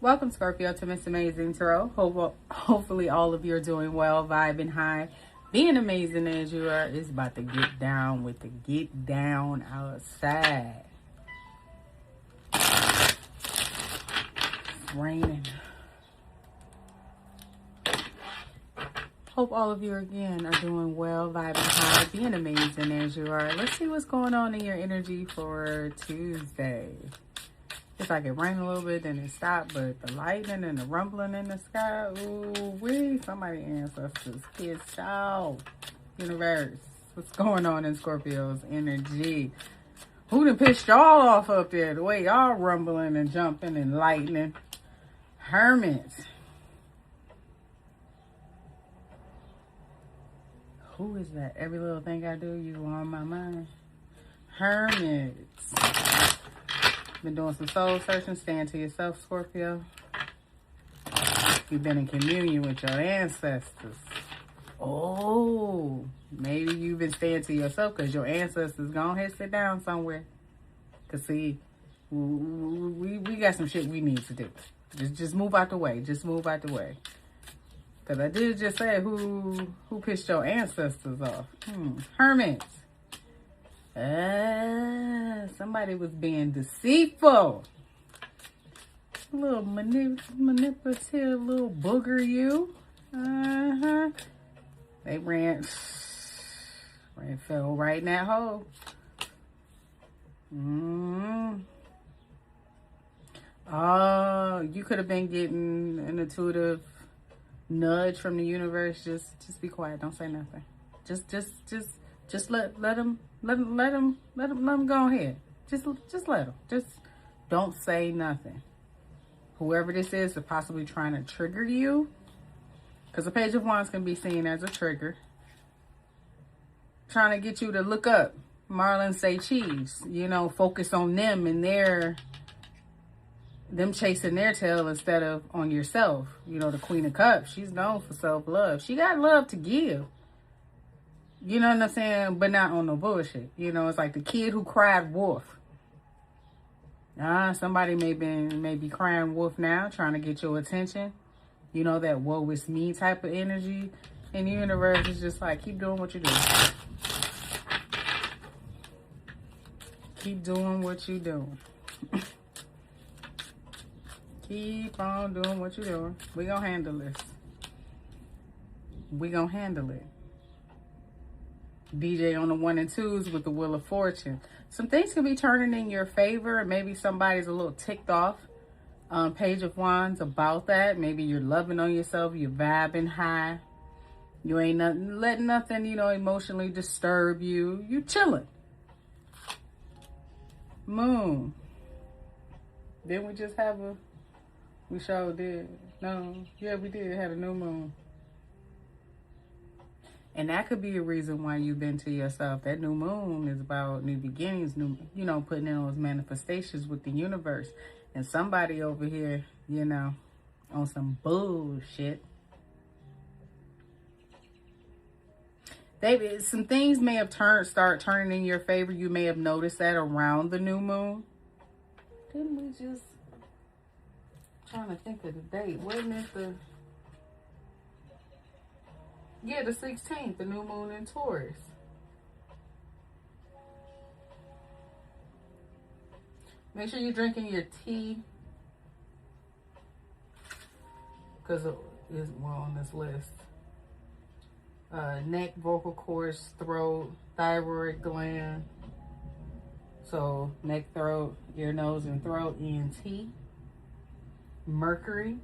Welcome, Scorpio, to Miss Amazing Tarot. Hopefully all of you are doing well, vibing high, being amazing as you are. It's about to get down with the get down outside. It's raining. Hope all of you again are doing well, vibing high, being amazing as you are. Let's see what's going on in your energy for Tuesday. It's like it rained a little bit, then it stopped, but the lightning and the rumbling in the sky, ooh-wee, somebody ancestors pissed off. Universe, what's going on in Scorpio's energy? Who done pissed y'all off up there? The way y'all rumbling and jumping and lightning. Hermits. Who is that? Every little thing I do, you on my mind. Hermits. Been doing some soul searching, staying to yourself, Scorpio. You've been in communion with your ancestors. Oh, maybe you've been staying to yourself because your ancestors go ahead sit down somewhere. Because see, we got some shit we need to do. Just move out the way. Just move out the way. Because I did just say who pissed your ancestors off. Hermits. Somebody was being deceitful. A little manipulative little booger you. They fell right in that hole. Oh, you could have been getting an intuitive nudge from the universe. Just be quiet. Don't say nothing. Just let them go ahead. Just let them. Just don't say nothing. Whoever this is possibly trying to trigger you, because the Page of Wands can be seen as a trigger. Trying to get you to look up. Marlon say cheese. You know, focus on them and them chasing their tail instead of on yourself. You know, the Queen of Cups, she's known for self-love. She got love to give. You know what I'm saying? But not on no bullshit. You know, it's like the kid who cried wolf. Somebody may be crying wolf now, trying to get your attention. You know, that woe is me type of energy. And the universe is just like, keep doing what you're doing. Keep doing what you're doing. Keep on doing what you're doing. We're going to handle this. We're going to handle it. DJ on the 1 and 2s with the Wheel of Fortune. Some things can be turning in your favor. Maybe somebody's a little ticked off. Page of Wands about that. Maybe you're loving on yourself. You're vibing high. You ain't letting nothing, you know, emotionally disturb you. You chilling. Moon. Didn't we just have we sure did. No. Yeah, we did. Had a new moon. And that could be a reason why you've been to yourself. That new moon is about new beginnings, putting in those manifestations with the universe. And somebody over here, you know, on some bullshit. Some things may have start turning in your favor. You may have noticed that around the new moon. Didn't we just... trying to think of the date. Wasn't it the 16th, the new moon in Taurus. Make sure you're drinking your tea. Because it is on this list. Neck, vocal cords, throat, thyroid gland. So neck, throat, ear, nose, and throat, ENT. Mercury.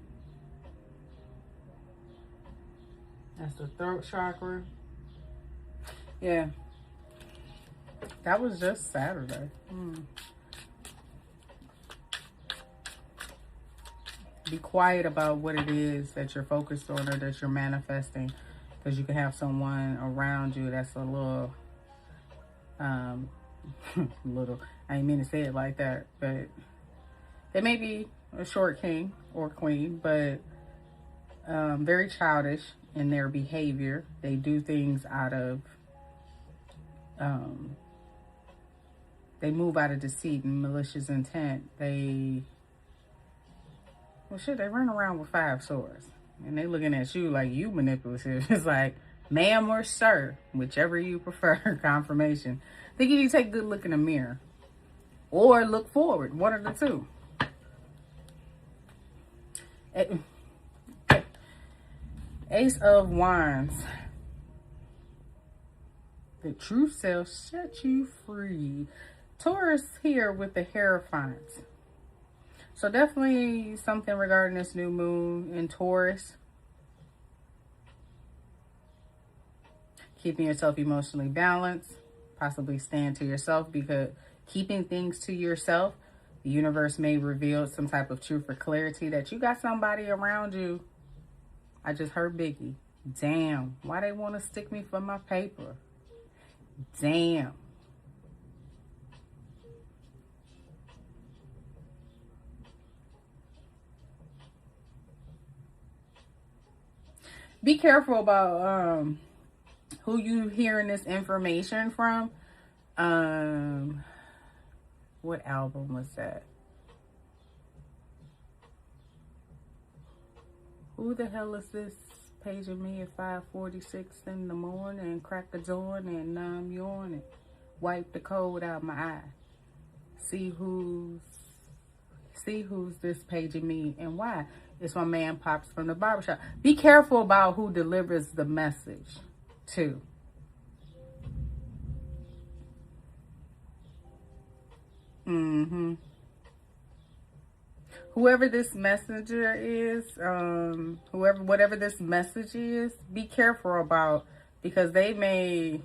That's the throat chakra. Yeah. That was just Saturday. Be quiet about what it is that you're focused on or that you're manifesting. Because you can have someone around you that's a little, I ain't mean to say it like that, but they may be a short king or queen, but very childish in their behavior. They do things out of they move out of deceit and malicious intent. They Well, shit, they run around with 5 swords. And they looking at you like you manipulative. It's like, ma'am or sir, whichever you prefer, confirmation. I think you need to take a good look in the mirror. Or look forward, one of the two. Ace of Wands. The truth shall set you free. Taurus here with the Hierophant. So definitely something regarding this new moon in Taurus. Keeping yourself emotionally balanced. Possibly stand to yourself, because keeping things to yourself, the universe may reveal some type of truth or clarity that you got somebody around you. I just heard Biggie. Damn, why they want to stick me for my paper? Damn. Be careful about who you hearing this information from. What album was that? Who the hell is this paging me at 5:46 in the morning and crack the dawn and I'm yawning? Wipe the cold out my eye. See who's this paging me and why. It's my man Pops from the barbershop. Be careful about who delivers the message too. Whoever this messenger is, whatever this message is, be careful about, because they may,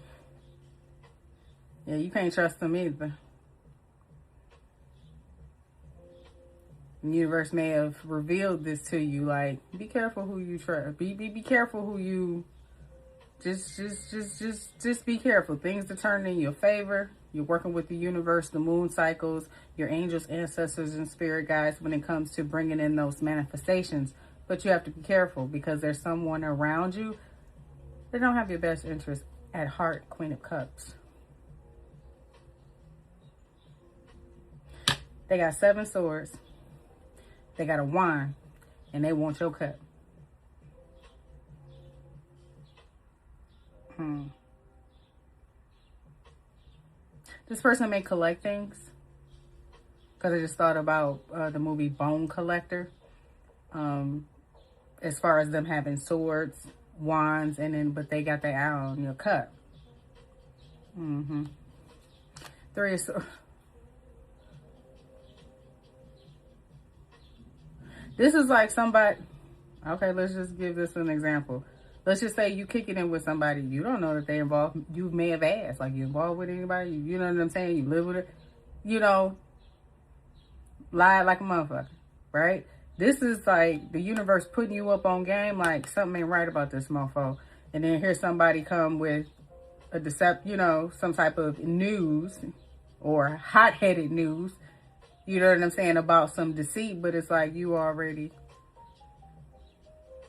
you can't trust them either. The universe may have revealed this to you, like, be careful who you trust. Be careful who you, just be careful. Things that turn in your favor. You're working with the universe, the moon cycles, your angels, ancestors, and spirit guides when it comes to bringing in those manifestations. But you have to be careful, because there's someone around you that don't have your best interest at heart. Queen of Cups. They got 7 swords. They got a wand, and they want your cup. This person may collect things, because I just thought about the movie Bone Collector. As far as them having swords, wands, and then, but they got their eye on your cup. 3 of swords. This is like somebody, okay, let's just give this an example. Let's just say you kicking in with somebody. You don't know that they involved. You may have asked, like, you involved with anybody? You know what I'm saying? You live with it. You know, lie like a motherfucker, right? This is like the universe putting you up on game, like something ain't right about this mofo. And then here's somebody come with a some type of news or hot-headed news. You know what I'm saying, about some deceit, but it's like you already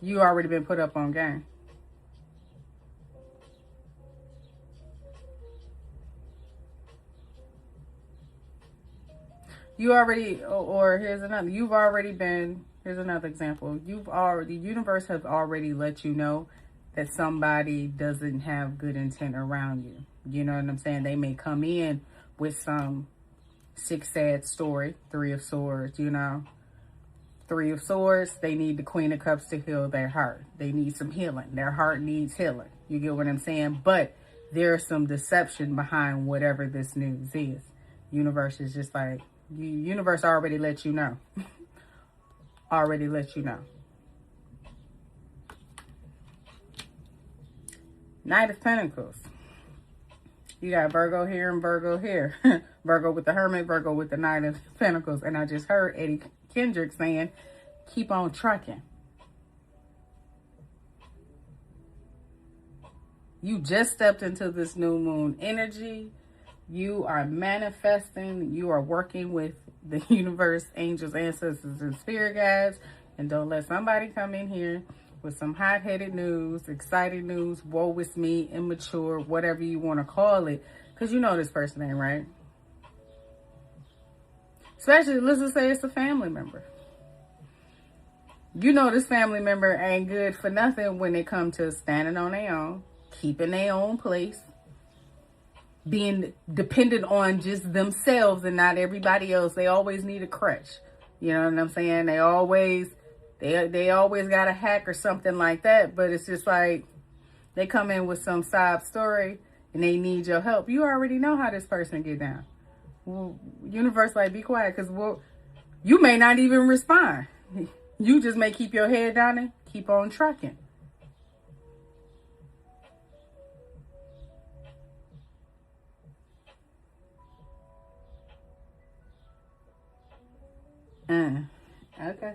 been put up on game. You already, or here's another. Here's another example. The universe has already let you know that somebody doesn't have good intent around you. You know what I'm saying? They may come in with some sick, sad story. 3 of Swords, 3 of Swords, they need the Queen of Cups to heal their heart. They need some healing. Their heart needs healing. You get what I'm saying? But there's some deception behind whatever this news is. Universe is just like, universe already let you know. Already let you know. Knight of Pentacles. You got Virgo here and Virgo here. Virgo with the Hermit, Virgo with the Knight of Pentacles. And I just heard Eddie Kendrick saying, keep on trucking. You just stepped into this new moon energy. You are manifesting. You are working with the universe, angels, ancestors, and spirit guides. And don't let somebody come in here with some hot-headed news, exciting news, woe is me, immature, whatever you want to call it. Because you know this person ain't right. Especially, let's just say it's a family member. You know this family member ain't good for nothing when it comes to standing on their own, keeping their own place, being dependent on just themselves and not everybody else. They always need a crutch. You know what I'm saying? They always got a hack or something like that. But it's just like they come in with some sob story and they need your help. You already know how this person get down. Well, universe, like, be quiet, because you may not even respond. You just may keep your head down and keep on trucking. Okay.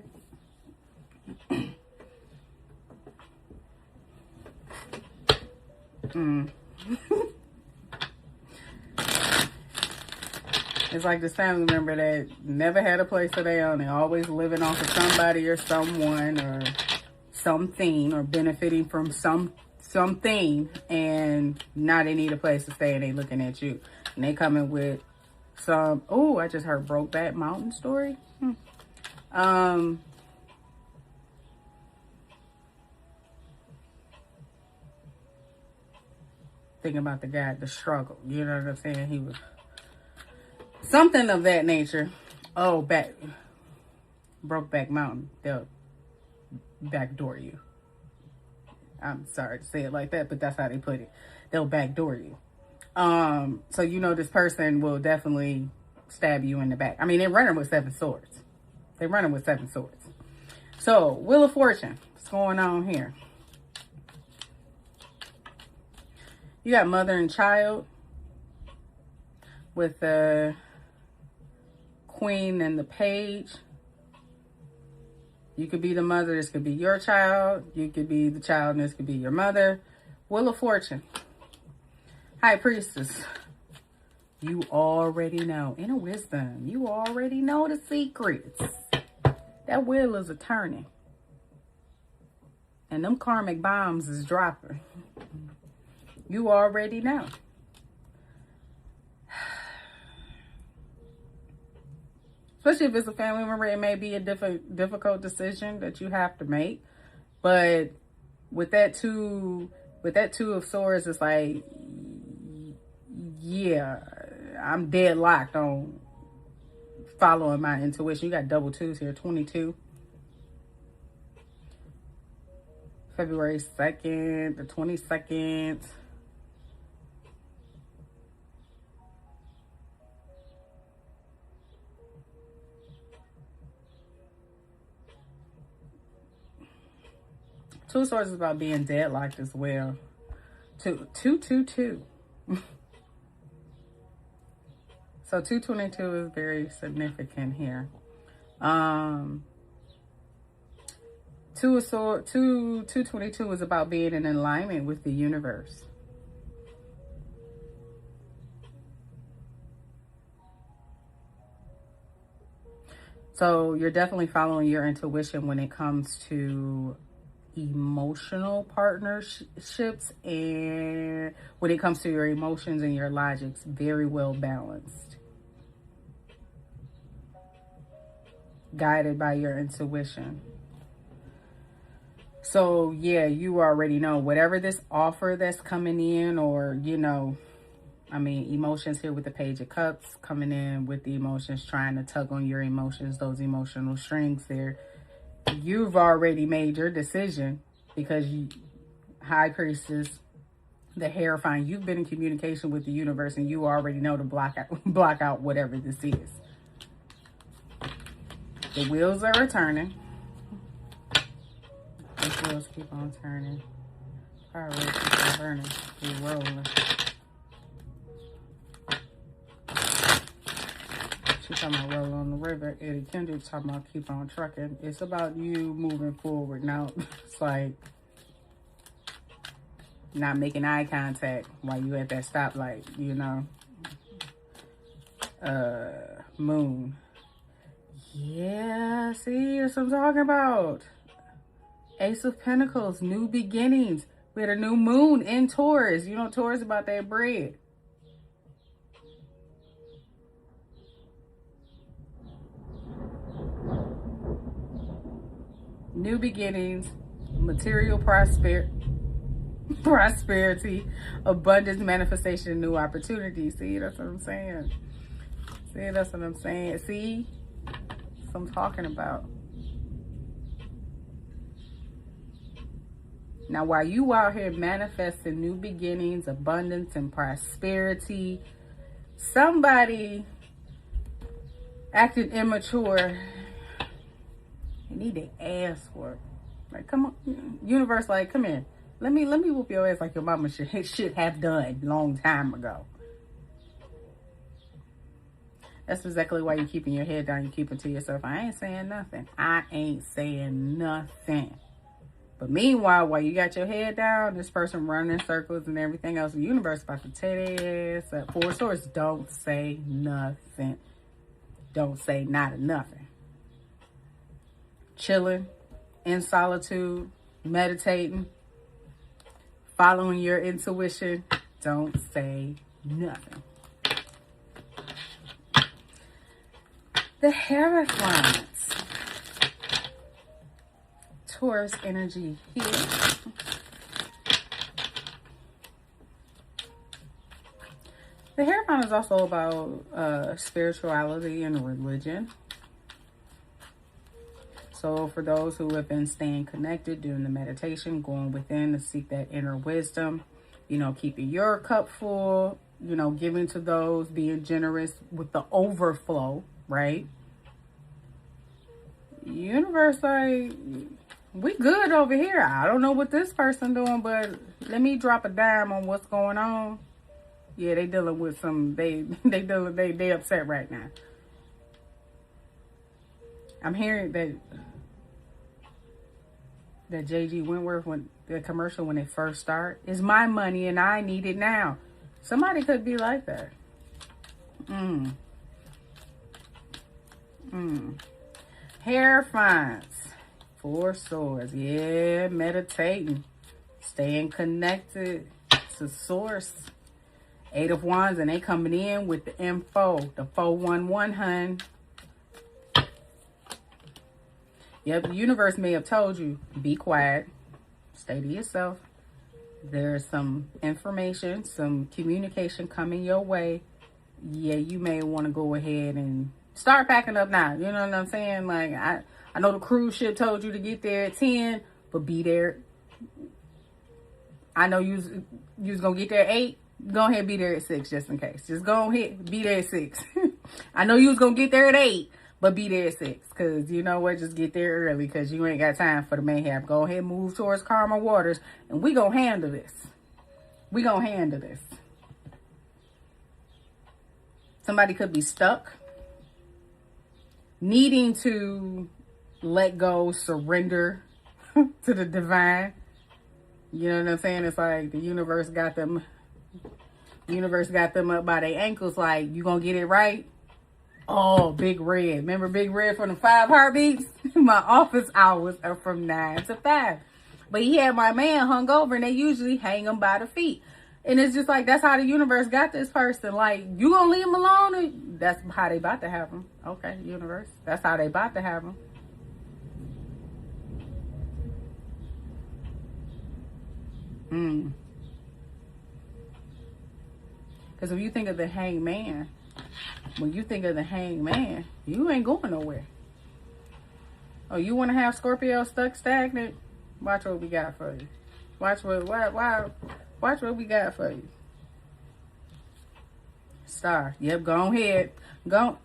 It's like this family member that never had a place of their own. They're always living off of somebody or someone or something, or benefiting from something, and now they need a place to stay and they looking at you. And they coming with some, oh, I just heard Brokeback Mountain story. Thinking about the guy, the struggle. You know what I'm saying? He was something of that nature. Oh, Brokeback Mountain. They'll backdoor you. I'm sorry to say it like that, but that's how they put it. They'll backdoor you. So you know this person will definitely stab you in the back. I mean, they're running with 7 swords. They're running with 7 swords. So, Wheel of Fortune. What's going on here? You got mother and child with the queen and the page. You could be the mother. This could be your child. You could be the child, and this could be your mother. Wheel of Fortune. High Priestess. You already know. Inner wisdom. You already know the secrets. That wheel is a turning. And them karmic bombs is dropping. You already know. Especially if it's a family member, it may be a difficult decision that you have to make. But with that two of swords, it's like, yeah, I'm dead locked on following my intuition. You got double 2s here, 22. February 2nd, the 22nd. Two Swords is about being deadlocked as well. 222. So 222 is very significant here. 222 is about being in alignment with the universe. So you're definitely following your intuition when it comes to emotional partnerships, and when it comes to your emotions and your logics, very well balanced, guided by your intuition. So yeah, you already know whatever this offer that's coming in, or you know, I mean, emotions here with the Page of Cups coming in with the emotions, trying to tug on your emotions, those emotional strings there. You've already made your decision, because you, High Priestess, the Hierophant, you've been in communication with the universe, and you already know to block out whatever this is. The wheels are returning. The wheels keep on turning. Fire rates keep on burning. Keep rolling. She's talking about roll on the river. Eddie Kendrick talking about keep on trucking. It's about you moving forward. Now, it's like not making eye contact while you at that stoplight, you know. Moon. Yeah, see, that's what I'm talking about. Ace of Pentacles, new beginnings. We had a new moon in Taurus. You know, Taurus about that bread. new beginnings, material prosperity, abundance, manifestation, new opportunities. See, that's what I'm saying. See, that's what I'm saying. See, that's what I'm talking about. Now, while you out here manifesting new beginnings, abundance, and prosperity, somebody acting immature, you need to ask for it. Like, come on, universe, like, come in. Let me whoop your ass like your mama should have done long time ago. That's exactly why you're keeping your head down. You keep it to yourself. I ain't saying nothing. I ain't saying nothing. But meanwhile, while you got your head down, this person running in circles and everything else, the universe about to tear their ass up. Four of Swords, don't say nothing. Don't say not nothing. Chilling, in solitude, meditating, following your intuition. Don't say nothing. The Hierophant. Taurus energy here. The Hierophant is also about spirituality and religion. So for those who have been staying connected, doing the meditation, going within to seek that inner wisdom, you know, keeping your cup full, you know, giving to those, being generous with the overflow, right? Universe, like, we good over here. I don't know what this person doing, but let me drop a dime on what's going on. Yeah, they dealing with some, they upset right now. I'm hearing that J.G. Wentworth, when the commercial, when they first start, is my money and I need it now. Somebody could be like that. Hierophants. Four Swords. Yeah, meditating. Staying connected to source. Eight of Wands, and they coming in with the info. The 411, hun. Yep, the universe may have told you, be quiet. Stay to yourself. There's some information, some communication coming your way. Yeah, you may want to go ahead and start packing up now. You know what I'm saying? Like, I know the cruise ship told you to get there at 10, but be there. I know you was going to get there at 8. Go ahead and be there at 6 just in case. Just go ahead, be there at 6. I know you was going to get there at 8, but be there at 6. Because you know what? Just get there early because you ain't got time for the mayhap. Go ahead and move towards calmer waters, and we going to handle this. We going to handle this. Somebody could be stuck, needing to let go, surrender to the divine. You know what I'm saying? It's like the universe got them up by their ankles, like, you gonna get it right? Oh, Big Red. Remember Big Red from the 5 Heartbeats? My office hours are from 9 to 5. But he had my man hung over, and they usually hang him by the feet. And it's just like, that's how the universe got this person. Like, you gonna leave him alone? Or that's how they about to have him. Okay, universe. That's how they about to have him. Because when you think of the hangman, you ain't going nowhere. Oh, you want to have Scorpio stuck stagnant? Watch what we got for you. Watch what we got for you. Star. Yep, go ahead. Go.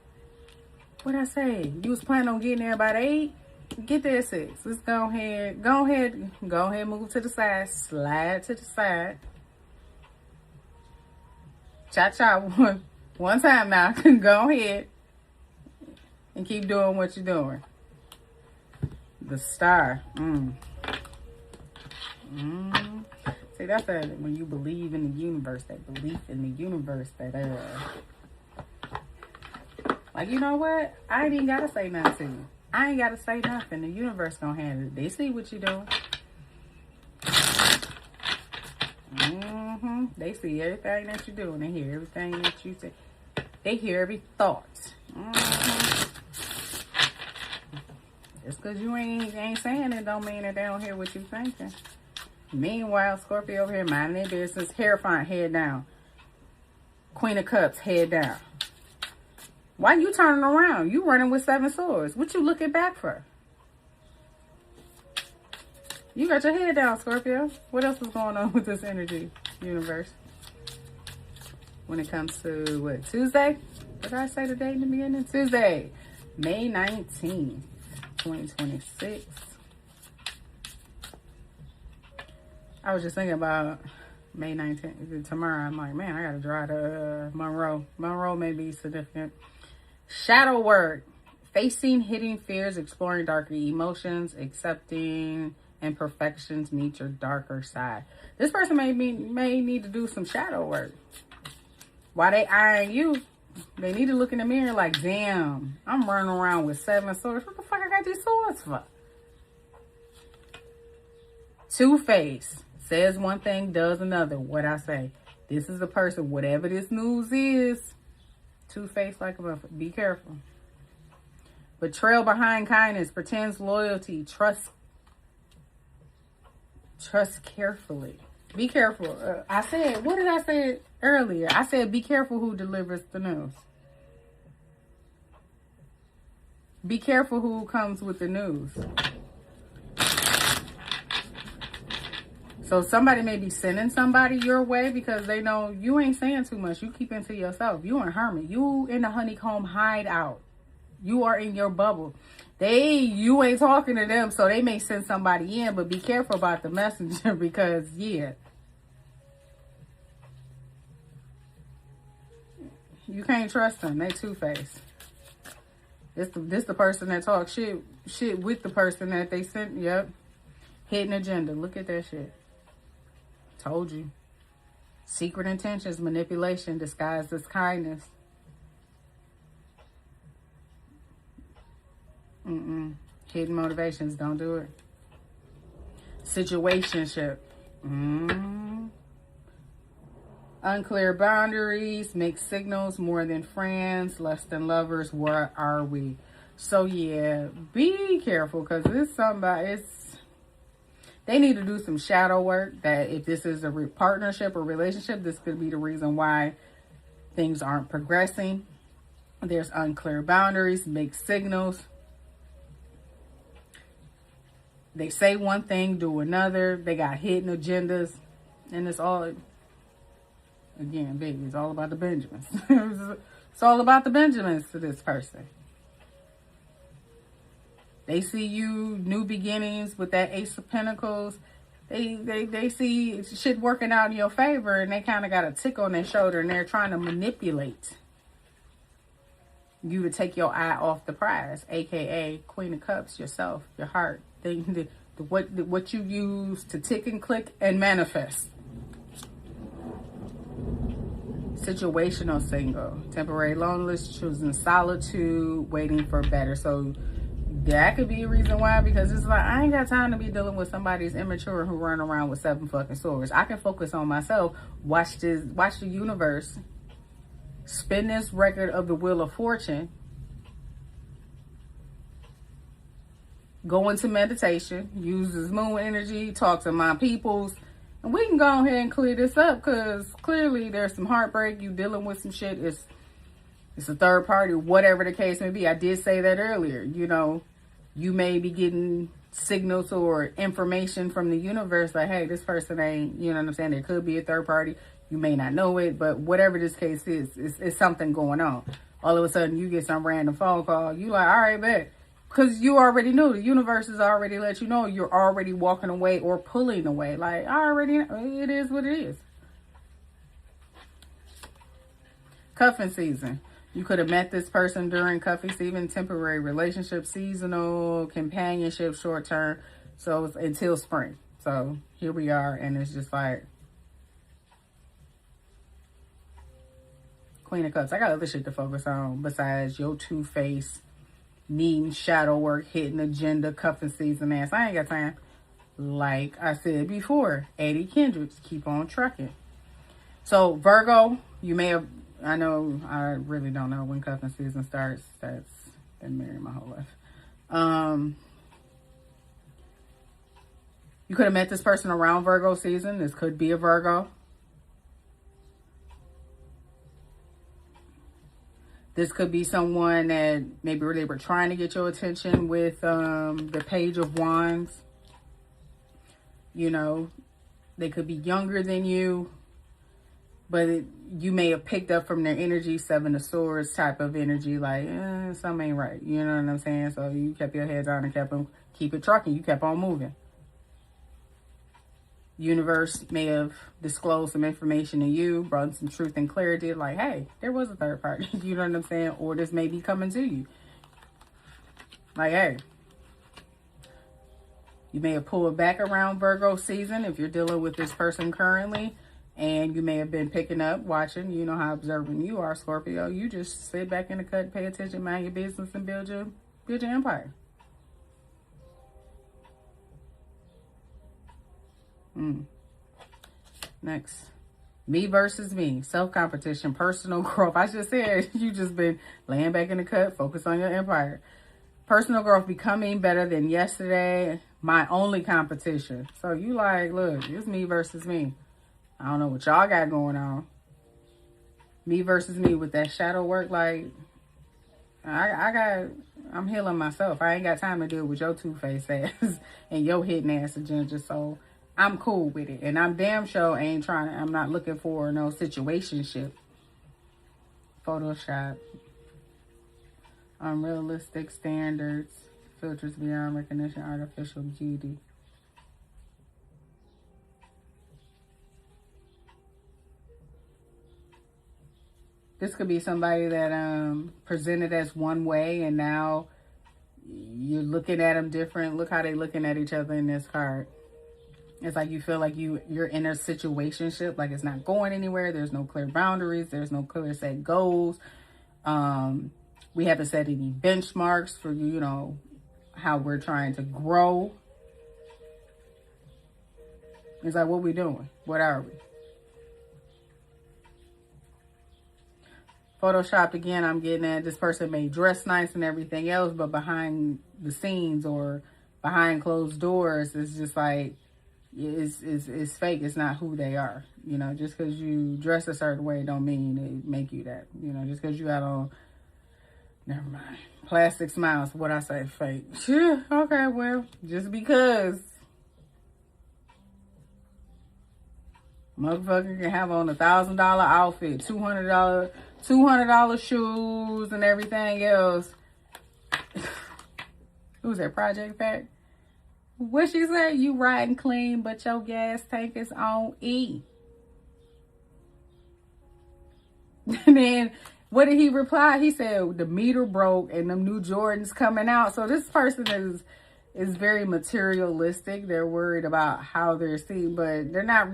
What'd I say? You was planning on getting there about 8? Get there at 6. Let's go ahead. Go ahead, move to the side. Slide to the side. Cha-cha one time now. Go ahead and keep doing what you're doing. The Star. See, that's that when you believe in the universe, that belief in the universe, that like, you know what? I ain't even gotta say nothing to you. I ain't gotta say nothing. The universe gonna handle it. They see what you're doing. They see everything that you're doing. They hear everything that you say. They hear every thought. Just because you ain't saying it don't mean that they don't hear what you thinking. Meanwhile, Scorpio over here minding their business. Hierophant, head down. Queen of Cups, head down. Why you turning around? You running with 7 swords. What you looking back for? You got your head down, Scorpio. What else is going on with this energy, universe? When it comes to, what, Tuesday? What did I say the date in the beginning? Tuesday, May 19th, 2026. I was just thinking about May 19th, tomorrow. I'm like, man, I got to drive to Monroe. Monroe may be significant. Shadow work. Facing hidden fears, exploring darker emotions, accepting imperfections, meet your darker side. This person may need to do some shadow work. While they eyeing you, they need to look in the mirror like, damn, I'm running around with 7 swords. What the fuck I got these swords for? Two-Face. Says one thing, does another. What I say. This is the person, whatever this news is, two-faced like a motherfucker. Be careful. Betrayal behind kindness, pretends loyalty, trust carefully. Be careful. I said, what did I say earlier? I said, be careful who delivers the news. Be careful who comes with the news. So somebody may be sending somebody your way because they know you ain't saying too much. You keep it to yourself. You in hermit. You in the honeycomb hideout. You are in your bubble. You ain't talking to them, so they may send somebody in, but be careful about the messenger because, yeah. You can't trust them. They two-faced. This the person that talks shit with the person that they sent. Yep. Hidden agenda. Look at that shit. Told you. Secret intentions, manipulation, disguised as kindness. Hidden motivations, don't do it. Situationship. Unclear boundaries, mixed signals, more than friends, less than lovers. Where are we? So yeah, be careful because they need to do some shadow work. That if this is a partnership or relationship, this could be the reason why things aren't progressing. There's unclear boundaries, mixed signals. They say one thing, do another. They got hidden agendas. And it's all, again, baby, it's all about the Benjamins. It's all about the Benjamins to this person. They see you, new beginnings with that Ace of Pentacles. They see shit working out in your favor and they kind of got a tick on their shoulder and they're trying to manipulate you to take your eye off the prize, aka Queen of Cups, yourself, your heart. What you use to tick and click and manifest. Situational single, temporary loneliness, choosing solitude, waiting for better. So that could be a reason why, because it's like, I ain't got time to be dealing with somebody's immature who run around with 7 fucking swords. I can focus on myself. Watch the universe spin this record of the Wheel of Fortune. Go into meditation, use this moon energy, talk to my peoples, and we can go ahead and clear this up because clearly there's some heartbreak. You dealing with some shit. It's a third party, whatever the case may be. I did say that earlier. You know, you may be getting signals or information from the universe like, hey, this person ain't, you know what I'm saying? There could be a third party. You may not know it, but whatever this case is, it's something going on. All of a sudden, you get some random phone call. You like, all right, bet. Because you already knew. The universe has already let you know you're already walking away or pulling away. Like, I already know. It is what it is. Cuffing season. You could have met this person during cuffing season, temporary relationship, seasonal, companionship, short term. So it's until spring. So here we are. And it's just like Queen of Cups. I got other shit to focus on besides your two-face, needing shadow work, hidden agenda, cuffing season ass. I ain't got time. Like I said before, Eddie Kendricks, keep on trucking. So Virgo, you may have, I really don't know when cuffing season starts. That's been married my whole life. You could have met this person around Virgo season. This could be a Virgo. This could be someone that maybe they were trying to get your attention with the Page of Wands. You know, they could be younger than you, but you may have picked up from their energy, Seven of Swords type of energy, like, something ain't right. You know what I'm saying? So you kept your head down and keep it trucking. You kept on moving. Universe may have disclosed some information to you, brought some truth and clarity, like, hey, there was a third party. You know what I'm saying? Or this may be coming to you. Like, hey, you may have pulled back around Virgo season if you're dealing with this person currently. And you may have been picking up, watching. You know how observant you are, Scorpio. You just sit back in the cut, pay attention, mind your business, and build your empire. Next, me versus me, self-competition, personal growth. I just said you just been laying back in the cut, focus on your empire. Personal growth, becoming better than yesterday, my only competition. So you like, look, it's me versus me. I don't know what y'all got going on. Me versus me with that shadow work, like, I'm healing myself. I ain't got time to deal with your two-faced ass and your hidden ass agenda, so I'm cool with it. And I'm damn sure I'm not looking for no situationship. Photoshop. Unrealistic standards. Filters beyond recognition. Artificial beauty. This could be somebody that presented as one way and now you're looking at them different. Look how they looking at each other in this card. It's like you feel like you're in a situationship, like it's not going anywhere. There's no clear boundaries. There's no clear set goals. We haven't set any benchmarks for, you know, how we're trying to grow. It's like, what we doing? What are we? Photoshopped again, I'm getting at this person may dress nice and everything else, but behind the scenes or behind closed doors, it's just like, it's fake. It's not who they are. You know, just because you dress a certain way don't mean it make you that. You know, just because you got on, never mind, plastic smiles, what I say, fake. Okay, well, just because motherfucker can have on $1,000 outfit, $200 shoes and everything else. Who's that, Project Pack? What she said? You riding clean, but your gas tank is on E. And then what did he reply? He said the meter broke and them new Jordans coming out. So this person is very materialistic. They're worried about how they're seen, but they're not.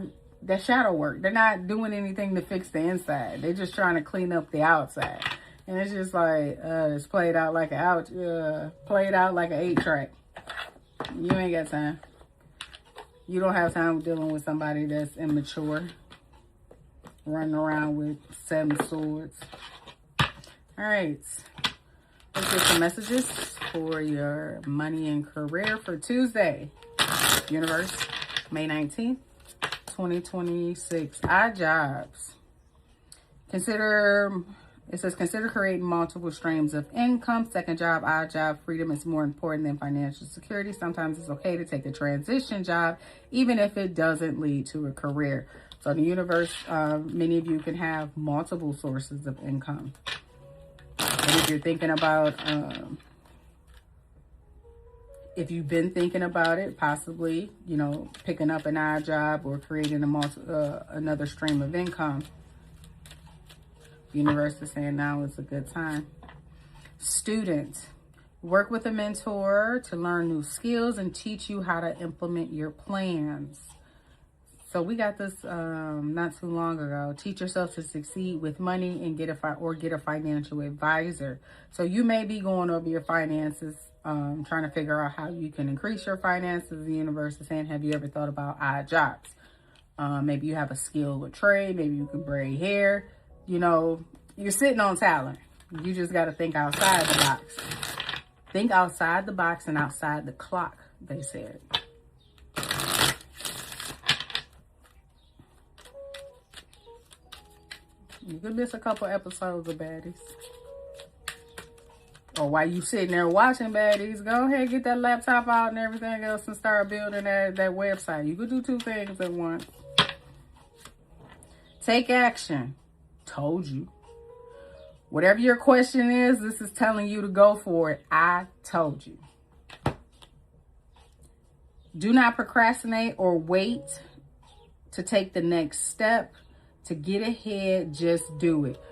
That shadow work. They're not doing anything to fix the inside. They're just trying to clean up the outside. And it's just like it's played out like an 8-track. You ain't got time. You don't have time dealing with somebody that's immature, running around with 7 swords. All right. Let's get some messages for your money and career for Tuesday. Universe, May 19th, 2026. Odd jobs. It says, consider creating multiple streams of income. Second job, odd job. Freedom is more important than financial security. Sometimes it's okay to take a transition job, even if it doesn't lead to a career. So in the universe, many of you can have multiple sources of income. And if you're thinking about, if you've been thinking about it, possibly, you know, picking up an odd job or creating another stream of income. Universe is saying now is a good time. Student, work with a mentor to learn new skills and teach you how to implement your plans. So we got this not too long ago. Teach yourself to succeed with money and get a financial advisor. So you may be going over your finances, trying to figure out how you can increase your finances. The universe is saying, have you ever thought about odd jobs? Maybe you have a skill or trade. Maybe you can braid hair. You know, you're sitting on talent. You just got to think outside the box. Think outside the box and outside the clock, they said. You could miss a couple episodes of baddies. Or while you sitting there watching baddies, go ahead, get that laptop out and everything else and start building that website. You could do two things at once. Take action. Told you. Whatever your question is, this is telling you to go for it. I told you. Do not procrastinate or wait to take the next step. To get ahead, just do it.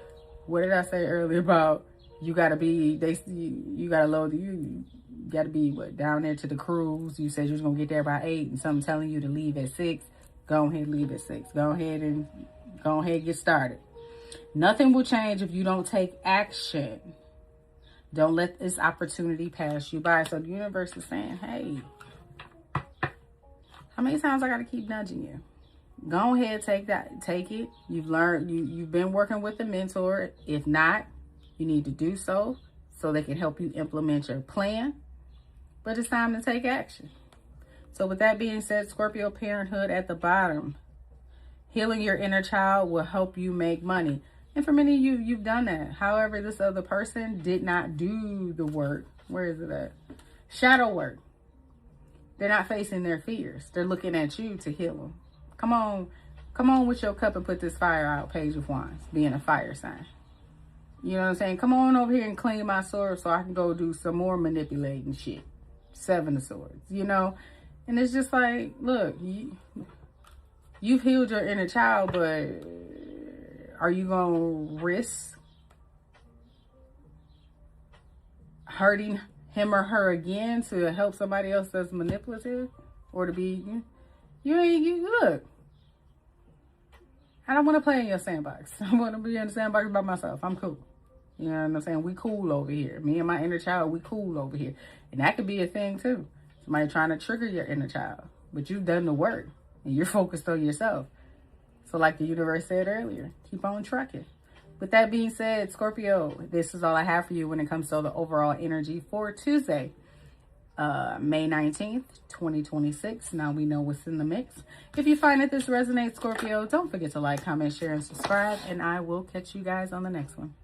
What did I say earlier about you gotta be, you gotta load, you gotta be down there to the cruise. You said you was gonna get there by 8 and something telling you to leave at 6. Go ahead, leave at 6. Go ahead and get started. Nothing will change if you don't take action. Don't let this opportunity pass you by. So the universe is saying, hey, how many times I gotta keep nudging you? Go ahead, take it. You've learned, you've been working with a mentor. If not, you need to do so they can help you implement your plan. But it's time to take action. So with that being said, Scorpio, parenthood at the bottom. Healing your inner child will help you make money. And for many of you, you've done that. However, this other person did not do the work. Where is it at? Shadow work. They're not facing their fears. They're looking at you to heal them. Come on with your cup and put this fire out, Page of Wands, being a fire sign. You know what I'm saying? Come on over here and clean my sword so I can go do some more manipulating shit. 7 of Swords, you know? And it's just like, look, you've healed your inner child, but are you going to risk hurting him or her again to help somebody else that's manipulative? Or to be, look, I don't want to play in your sandbox. I want to be in the sandbox by myself. I'm cool. You know what I'm saying? We cool over here. Me and my inner child, we cool over here. And that could be a thing too. Somebody trying to trigger your inner child. But you've done the work. And you're focused on yourself. So like the universe said earlier, keep on trucking. With that being said, Scorpio, this is all I have for you when it comes to the overall energy for Tuesday, May 19th, 2026. Now we know what's in the mix. If you find that this resonates, Scorpio, don't forget to like, comment, share, and subscribe. And I will catch you guys on the next one.